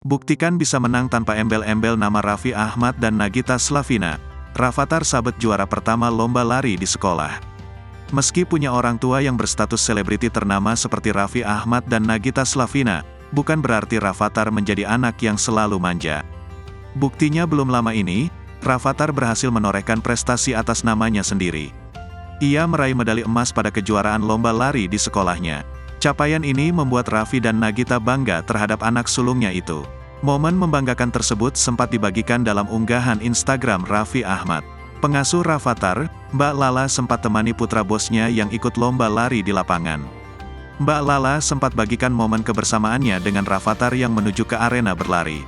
Buktikan bisa menang tanpa embel-embel nama Raffi Ahmad dan Nagita Slavina. Rafathar Sabet juara pertama lomba lari di sekolah. Meski punya orang tua yang berstatus selebriti ternama seperti Raffi Ahmad dan Nagita Slavina, bukan berarti Rafathar menjadi anak yang selalu manja. Buktinya belum lama ini, Rafathar berhasil menorehkan prestasi atas namanya sendiri. Ia meraih medali emas pada kejuaraan lomba lari di sekolahnya. Capaian ini membuat Raffi dan Nagita bangga terhadap anak sulungnya itu. Momen membanggakan tersebut sempat dibagikan dalam unggahan Instagram Raffi Ahmad. Pengasuh Rafathar, Mbak Lala sempat temani putra bosnya yang ikut lomba lari di lapangan. Mbak Lala sempat bagikan momen kebersamaannya dengan Rafathar yang menuju ke arena berlari.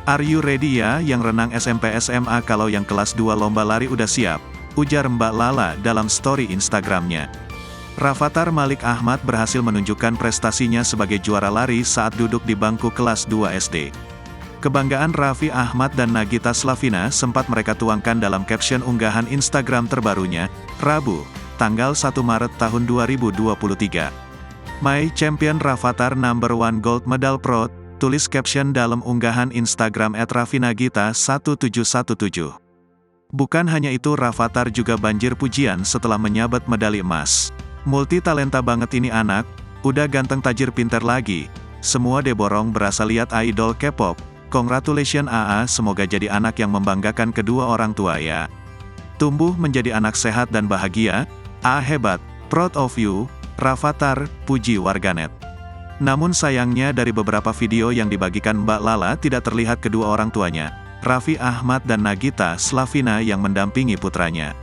"Are you ready ya yang renang SMP SMA kalau yang kelas 2 lomba lari udah siap?" ujar Mbak Lala dalam story Instagramnya. Rafathar Malik Ahmad berhasil menunjukkan prestasinya sebagai juara lari saat duduk di bangku kelas 2 SD. Kebanggaan Raffi Ahmad dan Nagita Slavina sempat mereka tuangkan dalam caption unggahan Instagram terbarunya, Rabu, tanggal 1 Maret tahun 2023. "My champion Rafathar #1 gold medal pro," tulis caption dalam unggahan Instagram @raffinagita1717. Bukan hanya itu, Rafathar juga banjir pujian setelah menyabet medali emas. "Multi talenta banget ini anak, udah ganteng tajir pinter lagi. Semua deborong berasa lihat idol K-pop. Congratulations AA, semoga jadi anak yang membanggakan kedua orang tua ya. Tumbuh menjadi anak sehat dan bahagia, AA hebat, proud of you, Rafathar," puji warganet. Namun sayangnya dari beberapa video yang dibagikan Mbak Lala tidak terlihat kedua orang tuanya, Raffi Ahmad dan Nagita Slavina yang mendampingi putranya.